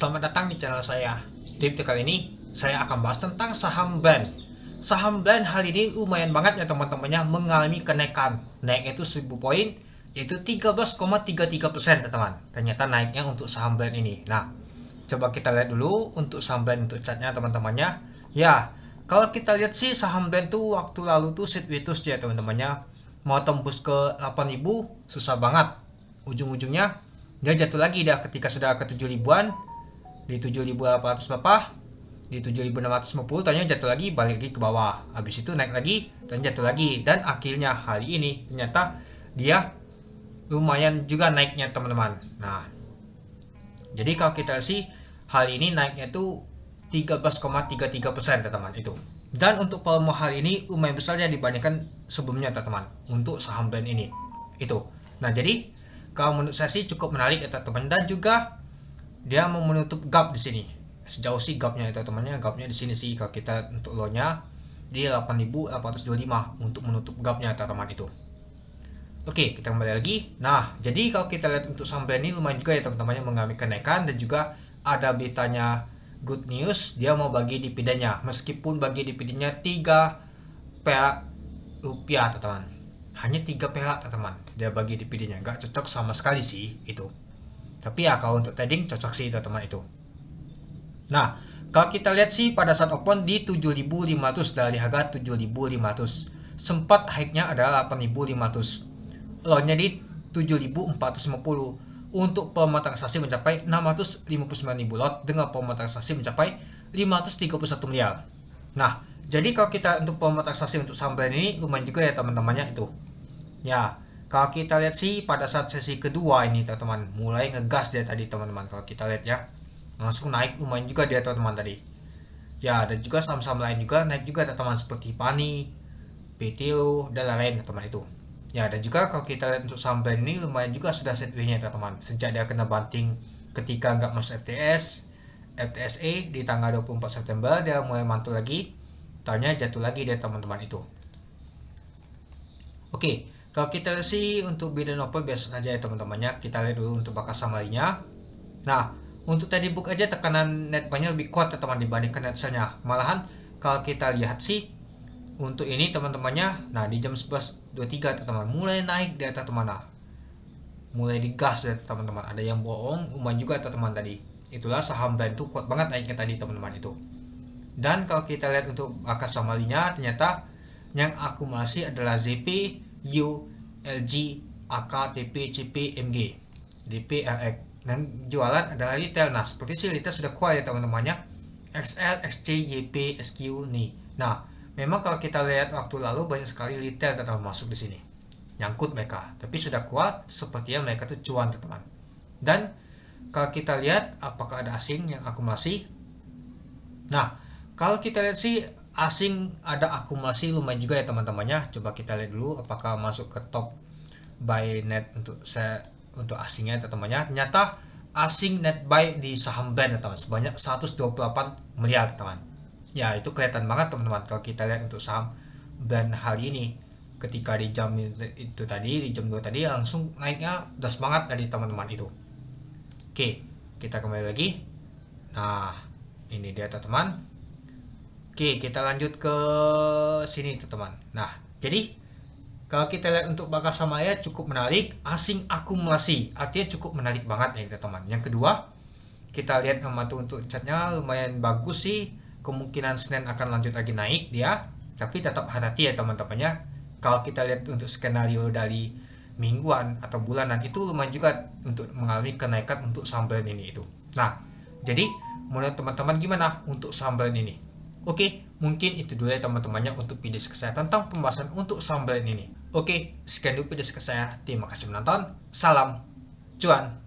Selamat datang di channel saya. Di video kali ini, saya akan bahas tentang saham Blend. Saham Blend hari ini lumayan banget ya teman-temannya mengalami kenaikan. Naiknya itu 1000 poin, yaitu 13,33% teman-teman. Ternyata naiknya untuk saham Blend ini. Nah, coba kita lihat dulu untuk saham Blend untuk chartnya teman-temannya. Ya, kalau kita lihat sih saham Blend tuh waktu lalu tuh sideways ya teman-temannya. Mau tembus ke 8000 susah banget. Ujung-ujungnya dia jatuh lagi dah ketika sudah ke 7000-an, di 7800 berapa, di 7650 ternyata jatuh lagi, balik lagi ke bawah, habis itu naik lagi dan jatuh lagi, dan akhirnya hari ini ternyata dia lumayan juga naiknya teman-teman. Nah, jadi kalau kita sih hari ini naiknya itu 13,33% teman-teman itu. Dan untuk volume hari ini lumayan besarnya dibandingkan sebelumnya teman-teman untuk saham Blend ini itu. Nah, jadi kalau menurut saya sih cukup menarik ya teman-teman, dan juga dia mau menutup gap di sini. Sejauh sih gapnya itu temannya, gapnya di sini sih kalau kita untuk low-nya di 8825 untuk menutup gapnya teman-teman itu. Oke, kita kembali lagi. Nah, jadi kalau kita lihat untuk saham Blend ini lumayan juga ya teman-temannya mengalami kenaikan, dan juga ada beritanya good news, dia mau bagi dividennya, meskipun bagi dividennya 3 perak rupiah teman-teman. Hanya 3 perak teman-teman dia bagi dividennya, nggak cocok sama sekali sih itu. Tapi ya kalau untuk trading cocok sih teman-teman itu. Nah, kalau kita lihat sih pada saat open di 7500 dari harga 7500. Sempat high-nya adalah 8500. Low-nya di 7450. Untuk volume transaksi mencapai 659.000 lot dengan volume transaksi mencapai 531 miliar. Nah, jadi kalau kita untuk volume transaksi untuk saham Blend ini lumayan juga ya teman-temannya itu. Ya, kalau kita lihat sih pada saat sesi kedua ini teman-teman mulai ngegas dia tadi teman-teman. Kalau kita lihat ya, langsung naik lumayan juga dia teman-teman tadi. Ya, dan juga saham-saham lain juga naik juga teman-teman, seperti Pani, PTLO, dan lain-lain teman-teman itu. Ya, dan juga kalau kita lihat untuk saham Blend ini lumayan juga sudah sideways-nya teman-teman. Sejak dia kena banting ketika nggak masuk FTSE di tanggal 24 September dia mulai mantul lagi. Ternyata jatuh lagi dia teman-teman itu. Oke, kalau kita sih untuk bid dan offer biasa saja ya teman-temannya. Kita lihat dulu untuk bakas summary-nya. Nah, untuk tadi book aja tekanan net buy-nya lebih kuat teman-teman dibandingkan net sell-nya. Malahan kalau kita lihat sih untuk ini teman-temannya, nah di jam 11.23 teman-teman mulai naik di atas teman-teman. Mulai digas ya teman-teman. Ada yang bohong, lumayan juga teman-teman tadi. Itulah saham Blend itu kuat banget naiknya tadi teman-teman itu. Dan kalau kita lihat untuk bakas summary-nya, ternyata yang akumulasi adalah ZP, U, LG, AK, TP, CP, MG, DP, LX. Dan jualan adalah retail. Nah, seperti sih retail sudah kuat ya teman-temannya. XL, XC, YP, SQ nih. Nah, memang kalau kita lihat waktu lalu banyak sekali retail teman-teman masuk di sini. Nyangkut mereka, tapi sudah kuat sepertinya mereka tuh cuan teman-teman. Dan kalau kita lihat apakah ada asing yang akumulasi. Nah, kalau kita lihat sih asing ada akumulasi lumayan juga ya teman-temannya. Coba kita lihat dulu apakah masuk ke top buy net untuk asingnya teman-temannya. Ternyata asing net buy di saham Blend teman-teman sebanyak 128 miliar teman. Ya, itu kelihatan banget teman-teman kalau kita lihat untuk saham Blend hari ini. Ketika di jam itu tadi, di jam 2 tadi langsung naiknya das banget dari teman-teman itu. Oke, kita kembali lagi. Nah, ini dia teman-teman. Oke, kita lanjut ke sini teman-teman. Nah, jadi kalau kita lihat untuk bakas samanya cukup menarik, asing akumulasi artinya cukup menarik banget ya teman-teman. Yang kedua, kita lihat untuk chartnya lumayan bagus sih. Kemungkinan Senin akan lanjut lagi naik dia, tapi tetap hati-hati ya teman-temannya. Kalau kita lihat untuk skenario dari mingguan atau bulanan itu lumayan juga untuk mengalami kenaikan untuk saham Blend ini itu. Nah, jadi menurut teman-teman gimana untuk saham Blend ini? Oke, mungkin itu dulu ya teman-temannya untuk video saya tentang pembahasan untuk saham Blend ini. Oke, sekian dulu video saya. Terima kasih menonton. Salam cuan.